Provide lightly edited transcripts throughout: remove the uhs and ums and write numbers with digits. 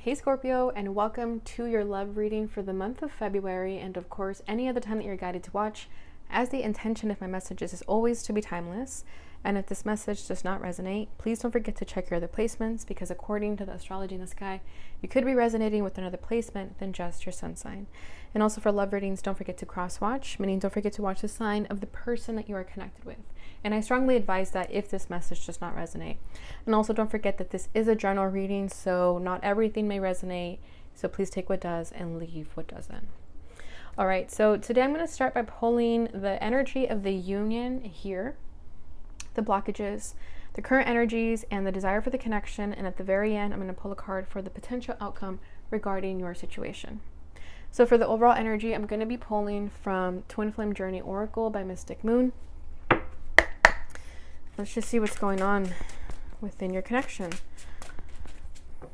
Hey Scorpio, and welcome to your love reading for the month of February, and of course any other time that you're guided to watch, as the intention of my messages is always to be timeless. And if this message does not resonate, please don't forget to check your other placements, because according to the astrology in the sky, you could be resonating with another placement than just your sun sign. And also for love readings, don't forget to cross watch, meaning don't forget to watch the sign of the person that you are connected with. And I strongly advise that if this message does not resonate. And also don't forget that this is a general reading, so not everything may resonate. So please take what does and leave what doesn't. All right, so today I'm going to start by pulling the energy of the union here, the blockages, the current energies, and the desire for the connection. And at the very end, I'm going to pull a card for the potential outcome regarding your situation. So for the overall energy, I'm going to be pulling from Twin Flame Journey Oracle by Mystic Moon. Let's just see what's going on within your connection.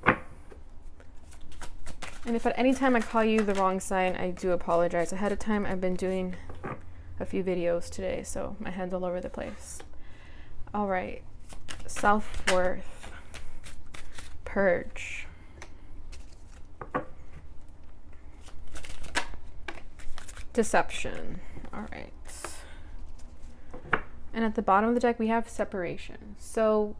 And if at any time I call you the wrong sign, I do apologize ahead of time. I've been doing a few videos today, so my head's all over the place. All right, self-worth, purge, deception. All right. And at the bottom of the deck, we have separation. So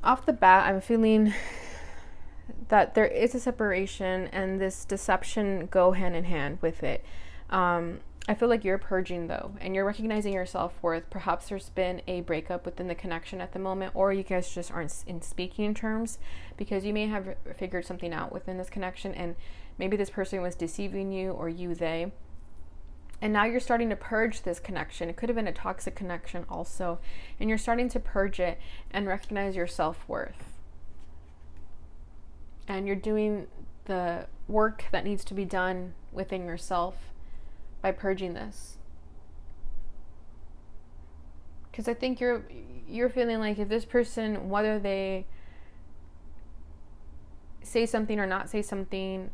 off the bat, I'm feeling that there is a separation, and this deception go hand in hand with it. I feel like you're purging though, and you're recognizing your self-worth. Perhaps there's been a breakup within the connection at the moment, or you guys just aren't in speaking terms, because you may have figured something out within this connection, and maybe this person was deceiving you, or you, they. And now you're starting to purge this connection. It could have been a toxic connection also, and you're starting to purge it and recognize your self-worth. And you're doing the work that needs to be done within yourself by purging this. Because I think you're feeling like if this person, whether they say something or not say something,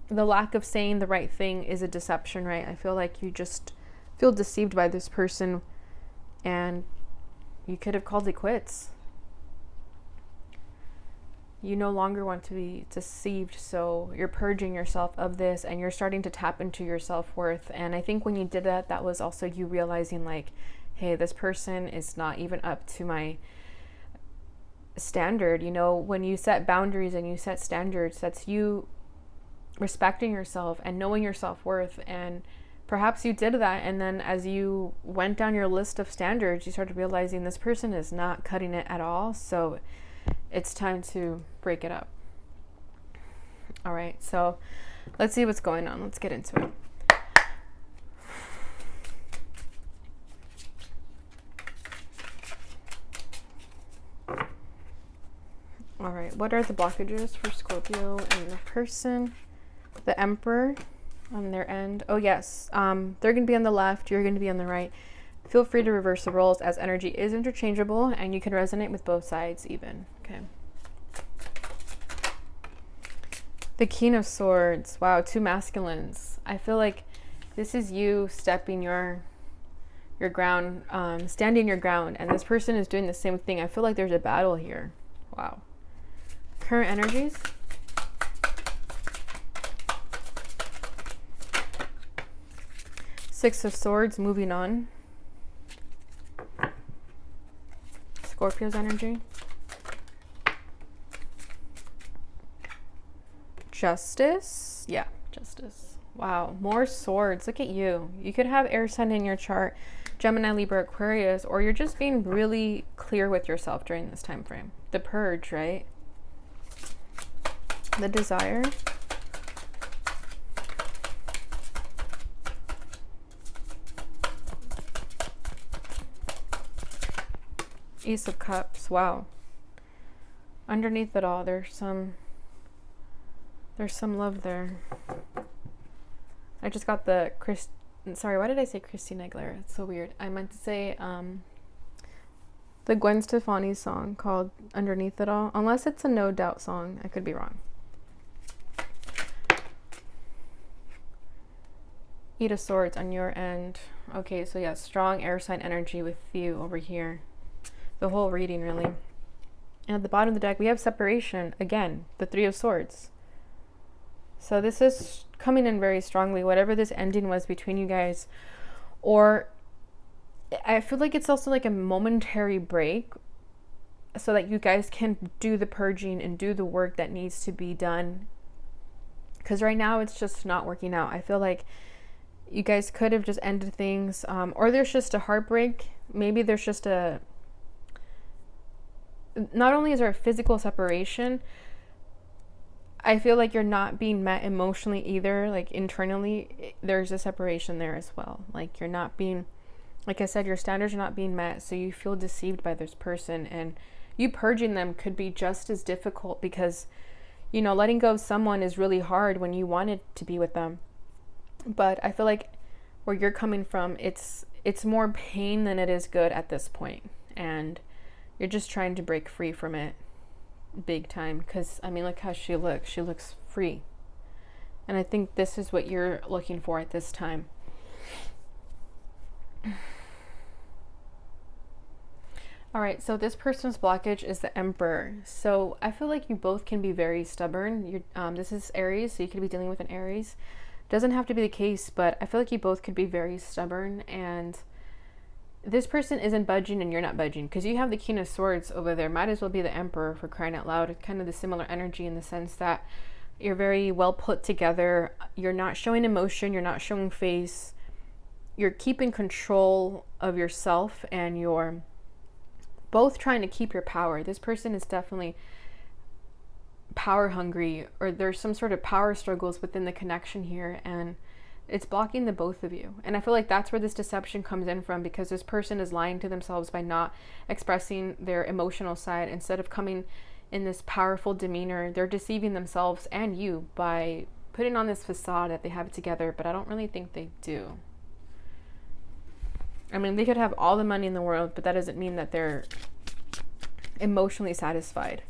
the lack of saying the right thing is a deception, right? I feel like you just feel deceived by this person, and you could have called it quits. You no longer want to be deceived, so you're purging yourself of this, and you're starting to tap into your self-worth. And I think when you did that, that was also you realizing like, hey, this person is not even up to my standard. You know, when you set boundaries and you set standards, that's you respecting yourself and knowing your self-worth. And perhaps you did that, and then as you went down your list of standards, you started realizing this person is not cutting it at all, so it's time to break it up. All right, so let's see what's going on. Let's get into it. All right, what are the blockages for Scorpio and your person? The Emperor on their end. Oh yes, they're going to be on the left, you're going to be on the right. Feel free to reverse the roles, as energy is interchangeable and you can resonate with both sides even. Okay. The King of Swords. Wow, two masculines. I feel like this is you stepping your ground, standing your ground, and this person is doing the same thing. I feel like there's a battle here. Wow. Current energies. Six of Swords, moving on. Scorpio's energy. Justice. Yeah, Justice. Wow, more swords. Look at you. You could have air sign in your chart, Gemini, Libra, Aquarius, or you're just being really clear with yourself during this time frame. The purge, right? The desire. Ace of Cups. Wow. Underneath it all, there's some love there. I just got the sorry, why did I say Christina Aguilera? It's so weird. I meant to say the Gwen Stefani song called Underneath It All, unless it's a No Doubt song. I could be wrong. Eight of Swords on your end. Okay, so yeah, strong air sign energy with you over here. The whole reading, really. And at the bottom of the deck, we have separation. Again, the Three of Swords. So this is coming in very strongly, whatever this ending was between you guys. Or I feel like it's also like a momentary break so that you guys can do the purging and do the work that needs to be done. Because right now it's just not working out. I feel like you guys could have just ended things, or there's just a heartbreak. Maybe there's just a, not only is there a physical separation, I feel like you're not being met emotionally either. Like internally, there's a separation there as well. Like you're not being, like I said, your standards are not being met. So you feel deceived by this person, and you purging them could be just as difficult because, you know, letting go of someone is really hard when you wanted to be with them. But I feel like where you're coming from, it's more pain than it is good at this point. And you're just trying to break free from it big time. Because, I mean, look how she looks. She looks free. And I think this is what you're looking for at this time. All right, so this person's blockage is the Emperor. So I feel like you both can be very stubborn. This is Aries, so you could be dealing with an Aries. Doesn't have to be the case, but I feel like you both could be very stubborn, and this person isn't budging and you're not budging because you have the King of Swords over there. Might as well be the Emperor, for crying out loud. It's kind of the similar energy in the sense that you're very well put together. You're not showing emotion. You're not showing face. You're keeping control of yourself, and you're both trying to keep your power. This person is definitely power hungry, or there's some sort of power struggles within the connection here, and it's blocking the both of you. And I feel like that's where this deception comes in from, because this person is lying to themselves by not expressing their emotional side. Instead of coming in this powerful demeanor, they're deceiving themselves and you by putting on this facade that they have it together, but I don't really think they do. I mean, they could have all the money in the world, but that doesn't mean that they're emotionally satisfied.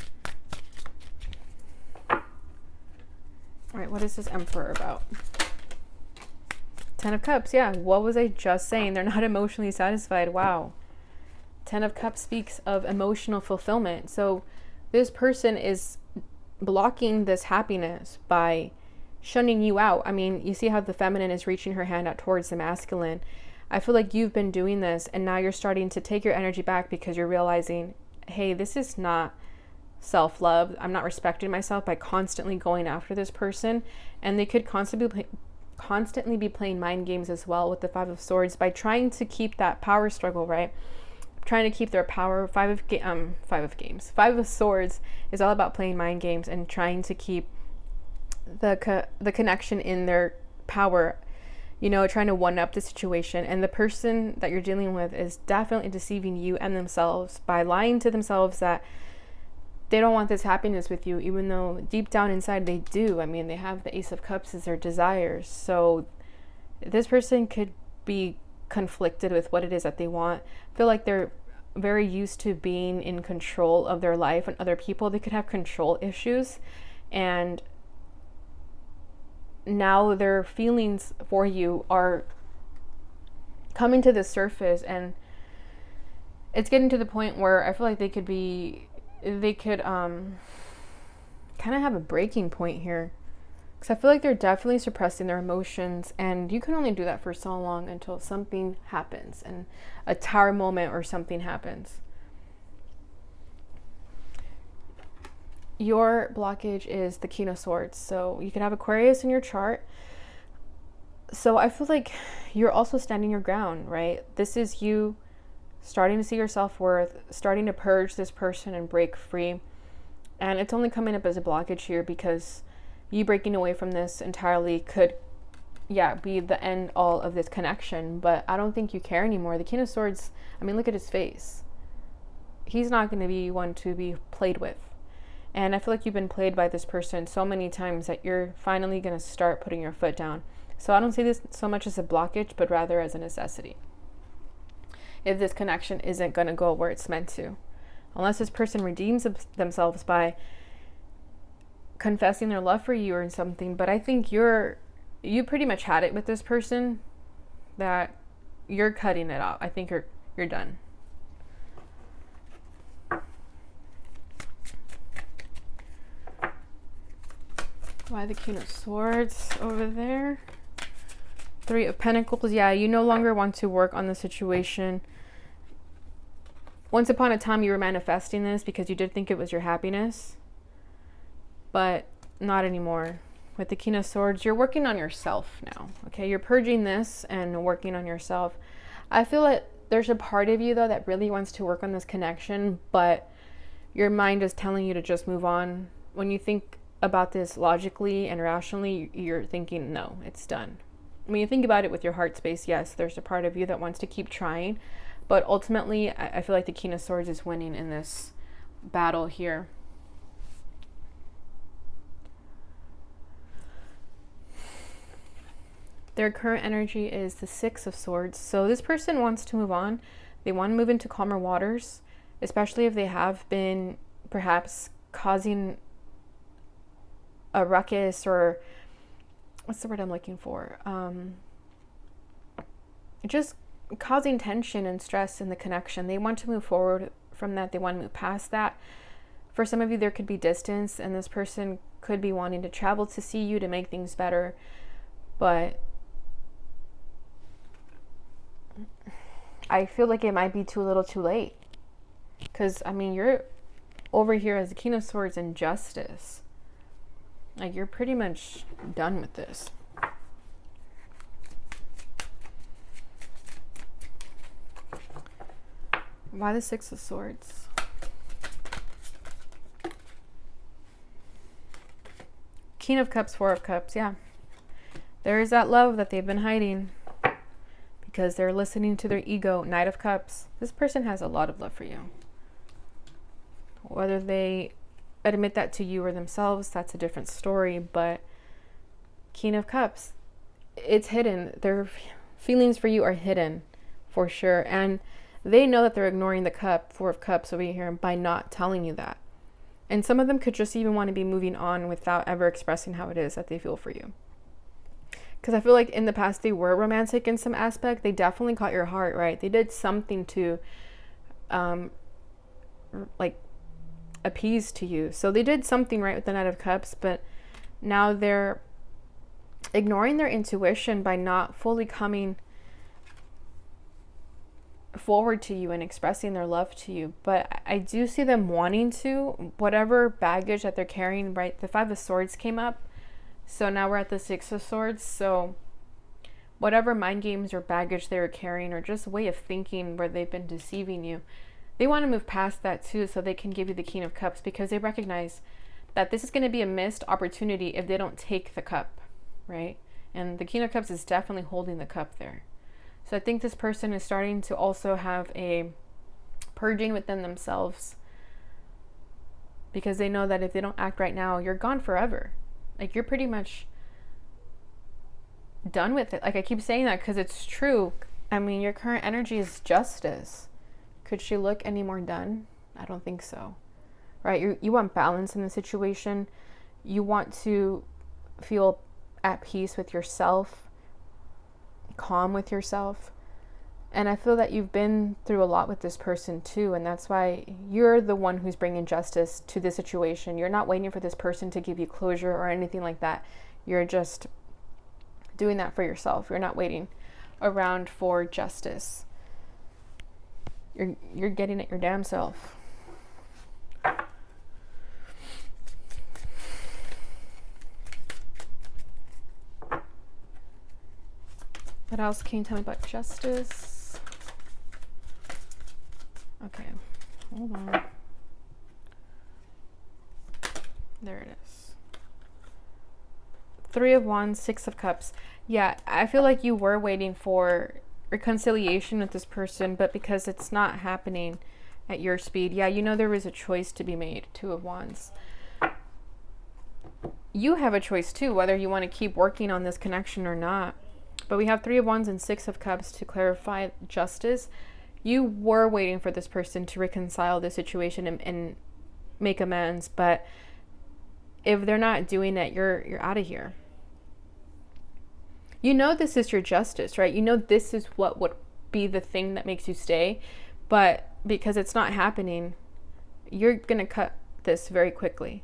All right, what is this Emperor about? Ten of Cups, yeah. What was I just saying? They're not emotionally satisfied. Wow. Ten of Cups speaks of emotional fulfillment. So this person is blocking this happiness by shunning you out. I mean, you see how the feminine is reaching her hand out towards the masculine. I feel like you've been doing this, and now you're starting to take your energy back because you're realizing, hey, this is not self-love. I'm not respecting myself by constantly going after this person. And they could constantly be playing mind games as well with the Five of Swords by trying to keep that power struggle, right? Trying to keep their power. Five of Swords is all about playing mind games and trying to keep the connection in their power, you know, trying to one up the situation. And the person that you're dealing with is definitely deceiving you and themselves by lying to themselves that they don't want this happiness with you, even though deep down inside they do. I mean, they have the Ace of Cups as their desires. So this person could be conflicted with what it is that they want. I feel like they're very used to being in control of their life and other people. They could have control issues, and now their feelings for you are coming to the surface, and it's getting to the point where I feel like they could kind of have a breaking point here, because I feel like they're definitely suppressing their emotions, and you can only do that for so long until something happens, and a tower moment or something happens. Your blockage is the King of Swords, so you could have Aquarius in your chart. So I feel like you're also standing your ground, right? This is you starting to see your self-worth, starting to purge this person and break free. And it's only coming up as a blockage here because you breaking away from this entirely could, be the end all of this connection. But I don't think you care anymore. The King of Swords, I mean, look at his face. He's not going to be one to be played with. And I feel like you've been played by this person so many times that you're finally going to start putting your foot down. So I don't see this so much as a blockage, but rather as a necessity. If this connection isn't going to go where it's meant to. Unless this person redeems themselves by confessing their love for you or something. But I think you pretty much had it with this person, that you're cutting it off. I think you're done. Why the King of Swords over there? Three of Pentacles. Yeah, you no longer want to work on the situation. Once upon a time, you were manifesting this because you did think it was your happiness. But not anymore. With the King of Swords, you're working on yourself now. Okay, you're purging this and working on yourself. I feel like there's a part of you, though, that really wants to work on this connection, but your mind is telling you to just move on. When you think about this logically and rationally, you're thinking, no, it's done. When you think about it with your heart space, yes, there's a part of you that wants to keep trying, but ultimately, I feel like the King of Swords is winning in this battle here. Their current energy is the Six of Swords. So this person wants to move on. They want to move into calmer waters, especially if they have been perhaps causing a ruckus, or what's the word I'm looking for? Just causing tension and stress in the connection. They want to move forward from that. They want to move past that. For some of you, there could be distance, and this person could be wanting to travel to see you to make things better. But I feel like it might be too little too late. Because, I mean, you're over here as the King of Swords in Justice. Like, you're pretty much done with this. Why the Six of Swords? King of Cups, Four of Cups, yeah. There is that love that they've been hiding because they're listening to their ego. Knight of Cups. This person has a lot of love for you. Whether they admit that to you or themselves, that's a different story, but King of Cups, it's hidden. Their feelings for you are hidden for sure, and they know that they're ignoring the cup, Four of Cups over here, by not telling you that. And some of them could just even want to be moving on without ever expressing how it is that they feel for you. Because I feel like in the past they were romantic in some aspect. They definitely caught your heart, right? They did something to like appease to you. So they did something right with the Knight of Cups, but now they're ignoring their intuition by not fully coming forward to you and expressing their love to you. But I do see them wanting to, whatever baggage that they're carrying, right? The Five of Swords came up, so now we're at the Six of Swords. So whatever mind games or baggage they were carrying, or just way of thinking where they've been deceiving you, they want to move past that too, so they can give you the King of Cups, because they recognize that this is going to be a missed opportunity if they don't take the cup, right? And the King of Cups is definitely holding the cup there. So I think this person is starting to also have a purging within themselves, because they know that if they don't act right now, you're gone forever. Like, you're pretty much done with it. Like, I keep saying that because it's true. I mean, your current energy is Justice. Could she look any more done? I don't think so. Right? You want balance in the situation. You want to feel at peace with yourself, calm with yourself. And I feel that you've been through a lot with this person too, and that's why you're the one who's bringing justice to the situation. You're not waiting for this person to give you closure or anything like that. You're just doing that for yourself. You're not waiting around for justice. You're getting it your damn self. What else can you tell me about justice? Okay, hold on. There it is. Three of Wands, Six of Cups. Yeah, I feel like you were waiting for reconciliation with this person, but because it's not happening at your speed, yeah, you know there was a choice to be made. Two of Wands. You have a choice too, whether you want to keep working on this connection or not. But we have Three of Wands and Six of Cups to clarify justice. You were waiting for this person to reconcile the situation and make amends, but if they're not doing it, you're out of here. You know this is your justice, right? You know this is what would be the thing that makes you stay, but because it's not happening, you're going to cut this very quickly.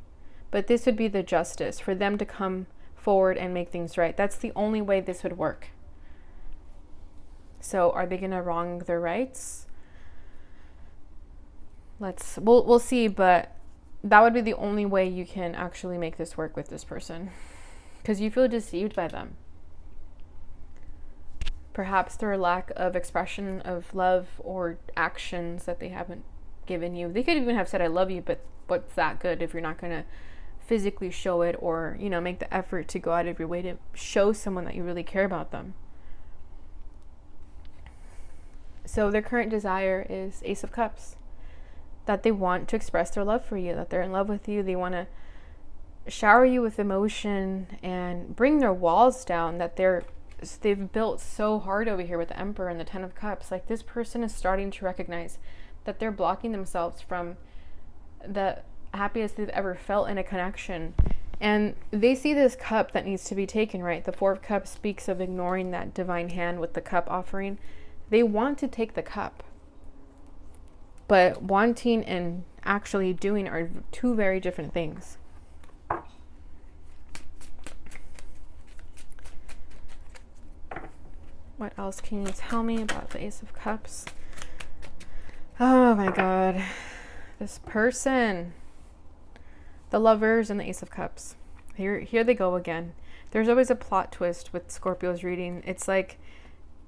But this would be the justice for them to come forward and make things right. That's the only way this would work. So are they going to wrong their rights? We'll see, but that would be the only way you can actually make this work with this person, because you feel deceived by them. Perhaps their lack of expression of love or actions that they haven't given you. They could even have said, I love you, but what's that good if you're not going to physically show it, or, you know, make the effort to go out of your way to show someone that you really care about them. So their current desire is Ace of Cups, that they want to express their love for you, that they're in love with you. They want to shower you with emotion and bring their walls down that they've built so hard over here with the Emperor and the Ten of Cups. Like, this person is starting to recognize that they're blocking themselves from the happiest they've ever felt in a connection. And they see this cup that needs to be taken, right? The Four of Cups speaks of ignoring that divine hand with the cup offering. They want to take the cup, but wanting and actually doing are two very different things. What else can you tell me about the Ace of Cups? Oh my God. This person. The Lovers and the Ace of Cups. Here they go again. There's always a plot twist with Scorpio's reading. It's like,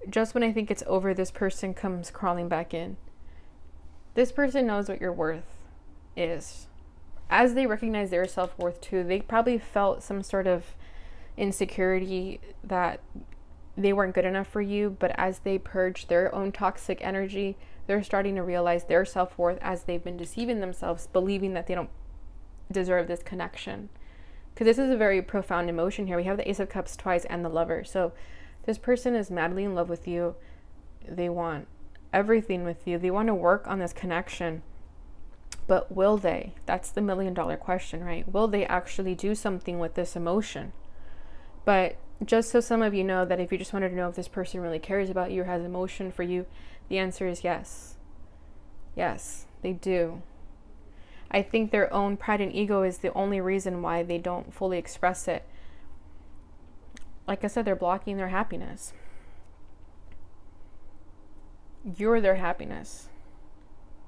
just when I think it's over, this person comes crawling back in. This person knows what your worth is. As they recognize their self-worth too, they probably felt some sort of insecurity that they weren't good enough for you, but as they purge their own toxic energy, they're starting to realize their self-worth as they've been deceiving themselves, believing that they don't deserve this connection. Because this is a very profound emotion here. We have the Ace of Cups twice and the Lover. So this person is madly in love with you. They want everything with you. They want to work on this connection. But will they? That's the $1 million question, right? Will they actually do something with this emotion? But just so some of you know, that if you just wanted to know if this person really cares about you or has emotion for you, the answer is yes. Yes, they do. I think their own pride and ego is the only reason why they don't fully express it. Like I said, they're blocking their happiness. You're their happiness.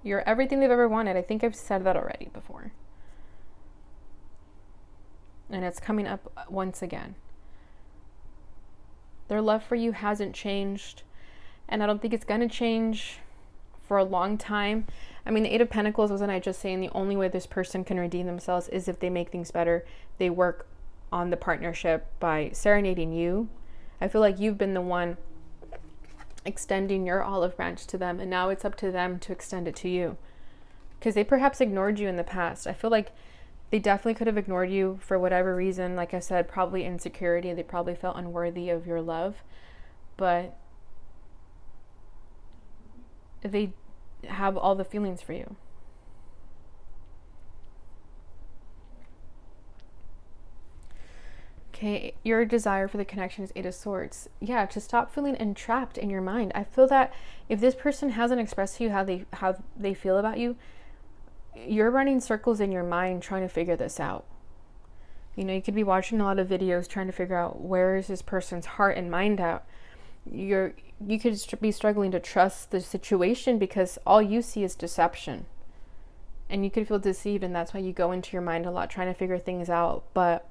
You're everything they've ever wanted. I think I've said that already before. And it's coming up once again. Their love for you hasn't changed, and I don't think it's going to change for a long time. I mean, the Eight of Pentacles, wasn't I just saying the only way this person can redeem themselves is if they make things better. They work on the partnership by serenading you. I feel like you've been the one extending your olive branch to them, and now it's up to them to extend it to you, because they perhaps ignored you in the past. I feel like they definitely could have ignored you for whatever reason. Like I said, probably insecurity. They probably felt unworthy of your love, but they have all the feelings for you. Okay, your desire for the connection is Eight of Swords. Yeah, to stop feeling entrapped in your mind. I feel that if this person hasn't expressed to you how they feel about you, you're running circles in your mind trying to figure this out. You know, you could be watching a lot of videos trying to figure out where is this person's heart and mind at. You could be struggling to trust the situation because all you see is deception. And you could feel deceived, and that's why you go into your mind a lot trying to figure things out. But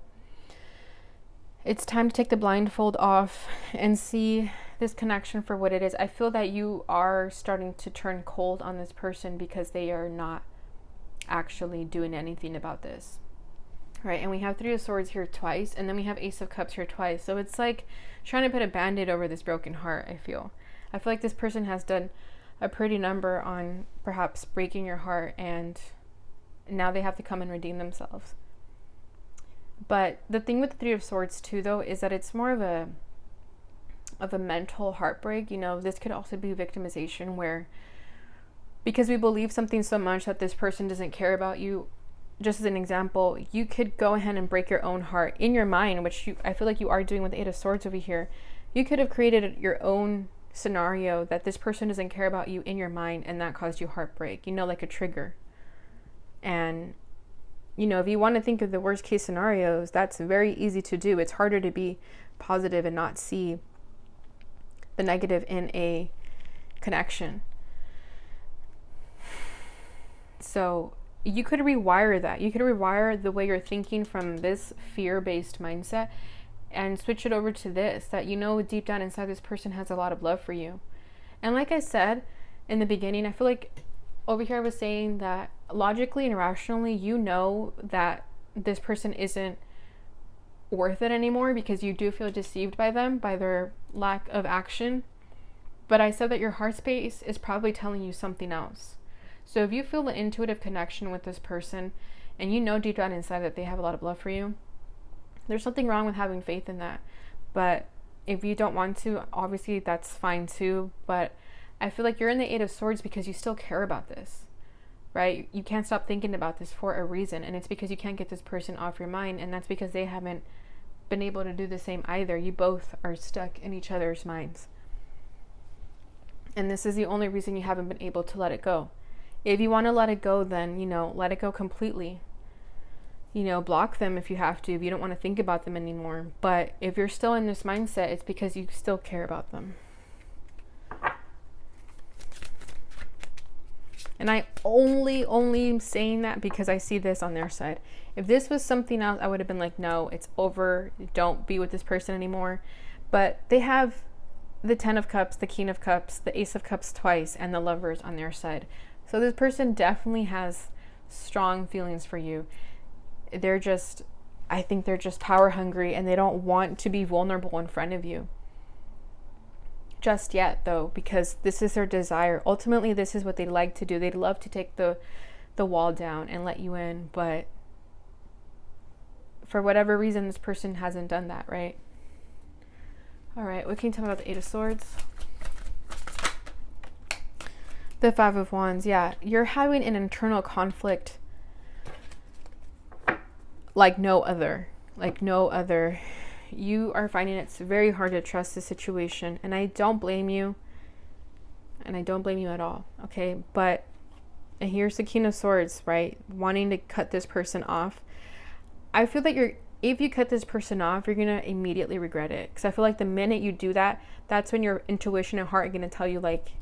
it's time to take the blindfold off and see this connection for what it is. I feel that you are starting to turn cold on this person because they are not actually doing anything about this, right? And we have Three of Swords here twice, and then we have Ace of Cups here twice. So it's like trying to put a band-aid over this broken heart. I feel like this person has done a pretty number on perhaps breaking your heart, and now they have to come and redeem themselves. But the thing with the Three of Swords too, though, is that it's more of a mental heartbreak. You know, this could also be victimization, where because we believe something so much that this person doesn't care about you. Just as an example, you could go ahead and break your own heart in your mind, which I feel like you are doing with the Eight of Swords over here. You could have created your own scenario that this person doesn't care about you in your mind, and that caused you heartbreak, you know, like a trigger. And if you want to think of the worst case scenarios, that's very easy to do. It's harder to be positive and not see the negative in a connection. So you could rewire that. You could rewire the way you're thinking from this fear-based mindset and switch it over to this, that deep down inside this person has a lot of love for you. And like I said in the beginning, I feel like over here I was saying that logically and rationally, that this person isn't worth it anymore because you do feel deceived by them, by their lack of action. But I said that your heart space is probably telling you something else. So if you feel the intuitive connection with this person and deep down inside that they have a lot of love for you, there's something wrong with having faith in that. But if you don't want to, obviously that's fine too. But I feel like you're in the Eight of Swords because you still care about this, right? You can't stop thinking about this for a reason. And it's because you can't get this person off your mind. And that's because they haven't been able to do the same either. You both are stuck in each other's minds. And this is the only reason you haven't been able to let it go. If you want to let it go, then, let it go completely. Block them if you have to, if you don't want to think about them anymore. But if you're still in this mindset, it's because you still care about them. And I only saying that because I see this on their side. If this was something else, I would have been like, no, it's over. Don't be with this person anymore. But they have the 10 of Cups, the King of Cups, the Ace of Cups twice, and the Lovers on their side. So this person definitely has strong feelings for you. I think they're just power hungry and they don't want to be vulnerable in front of you just yet, though, because this is their desire. Ultimately, this is what they like to do. They'd love to take the wall down and let you in, but for whatever reason, this person hasn't done that, right? All right, what can you tell me about the Eight of Swords? The Five of Wands, yeah. You're having an internal conflict like no other. You are finding it's very hard to trust the situation. And I don't blame you. And I don't blame you at all, okay? But and here's the King of Swords, right? Wanting to cut this person off. I feel that if you cut this person off, you're going to immediately regret it. Because I feel like the minute you do that, that's when your intuition and heart are going to tell you like,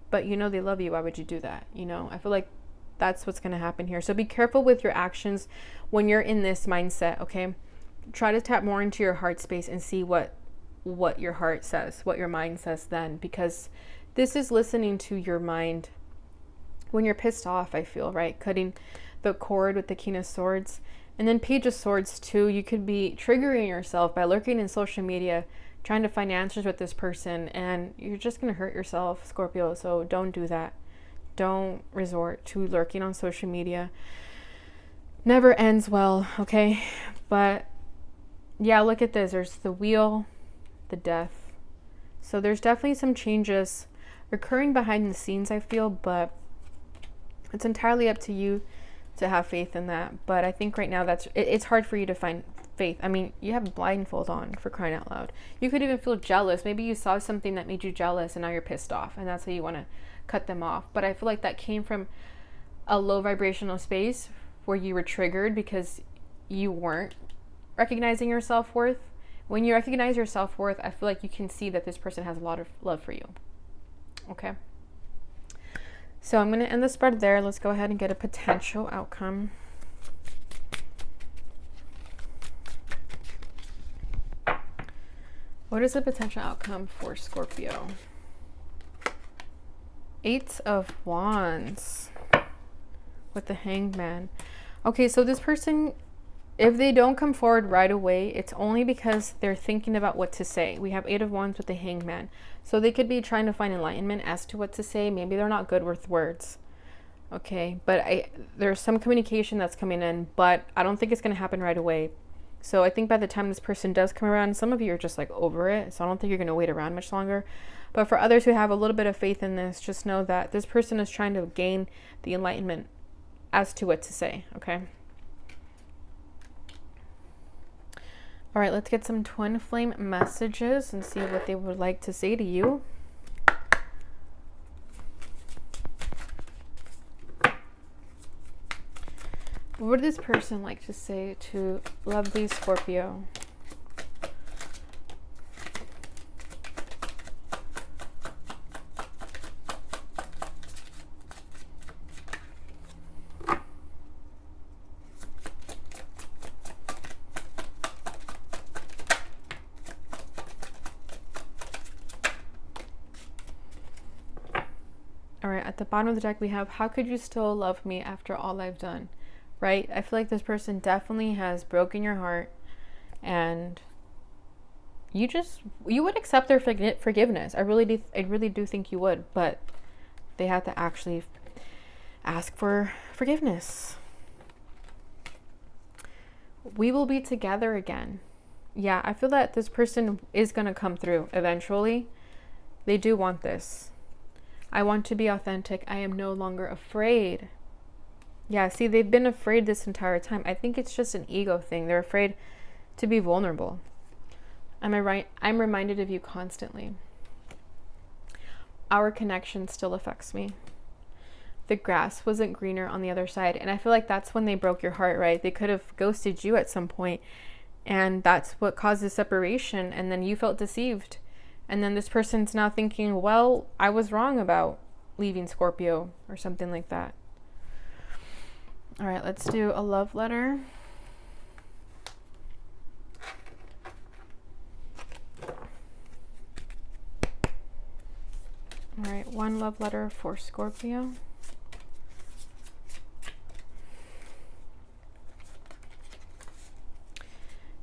but they love you. Why would you do that? I feel like that's what's going to happen here. So be careful with your actions when you're in this mindset, okay? Try to tap more into your heart space and see what your heart says, what your mind says then. Because this is listening to your mind when you're pissed off, I feel, right? Cutting the cord with the King of Swords. And then Page of Swords too. You could be triggering yourself by lurking in social media, trying to find answers with this person, and you're just going to hurt yourself, Scorpio. So don't do that. Don't resort to lurking on social media. Never ends well, okay? But yeah, look at this. There's the Wheel, the Death. So there's definitely some changes occurring behind the scenes, I feel, but it's entirely up to you to have faith in that. But I think right now it's hard for you to find faith. I mean, you have blindfold on, for crying out loud. You could even feel jealous. Maybe you saw something that made you jealous and now you're pissed off and that's how you want to cut them off. But I feel like that came from a low vibrational space where you were triggered because you weren't recognizing your self-worth. When you recognize your self-worth, I feel like you can see that this person has a lot of love for you. Okay. So I'm going to end the spread there. Let's go ahead and get a potential outcome. What is the potential outcome for Scorpio? Eight of Wands with the Hanged Man. Okay, so this person, if they don't come forward right away, it's only because they're thinking about what to say. We have Eight of Wands with the Hanged Man. So they could be trying to find enlightenment as to what to say. Maybe they're not good with words. Okay, but there's some communication that's coming in, but I don't think it's going to happen right away. So I think by the time this person does come around, some of you are just like over it. So I don't think you're going to wait around much longer. But for others who have a little bit of faith in this, just know that this person is trying to gain the enlightenment as to what to say. Okay. All right, let's get some twin flame messages and see what they would like to say to you. What would this person like to say to lovely Scorpio? All right, at the bottom of the deck we have, how could you still love me after all I've done? Right? I feel like this person definitely has broken your heart, and you would accept their forgiveness. I really do think you would, but they have to actually ask for forgiveness. We will be together again. Yeah, I feel that this person is going to come through eventually. They do want this. I want to be authentic. I am no longer afraid. Yeah, see, they've been afraid this entire time. I think it's just an ego thing. They're afraid to be vulnerable. Am I right? I'm reminded of you constantly. Our connection still affects me. The grass wasn't greener on the other side. And I feel like that's when they broke your heart, right? They could have ghosted you at some point, and that's what caused the separation. And then you felt deceived. And then this person's now thinking, well, I was wrong about leaving Scorpio or something like that. All right, let's do a love letter. All right, one love letter for Scorpio.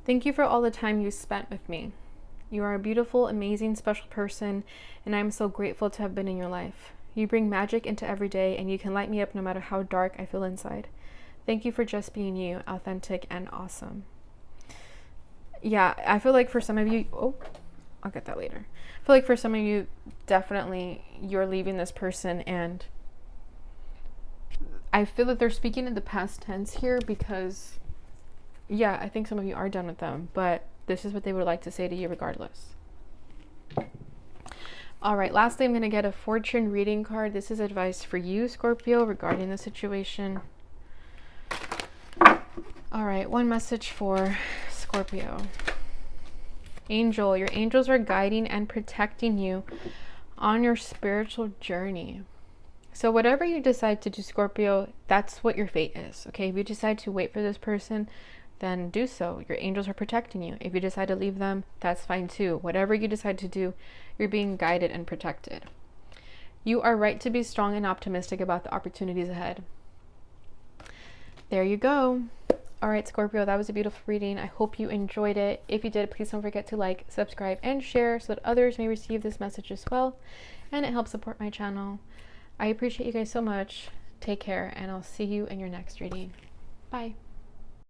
Thank you for all the time you spent with me. You are a beautiful, amazing, special person, and I am so grateful to have been in your life. You bring magic into every day, and you can light me up no matter how dark I feel inside. Thank you for just being you, authentic and awesome. Yeah, I feel like for some of you, I'll get that later. I feel like for some of you, definitely you're leaving this person, and I feel that they're speaking in the past tense here because, yeah, I think some of you are done with them, but this is what they would like to say to you regardless. All right, lastly, I'm going to get a fortune reading card. This is advice for you, Scorpio, regarding the situation. All right, one message for Scorpio. Angel, your angels are guiding and protecting you on your spiritual journey. So whatever you decide to do, Scorpio, that's what your fate is, okay? If you decide to wait for this person, then do so. Your angels are protecting you. If you decide to leave them, that's fine too. Whatever you decide to do, you're being guided and protected. You are right to be strong and optimistic about the opportunities ahead. There you go. All right, Scorpio, that was a beautiful reading. I hope you enjoyed it. If you did, please don't forget to like, subscribe, and share so that others may receive this message as well. And it helps support my channel. I appreciate you guys so much. Take care, and I'll see you in your next reading. Bye.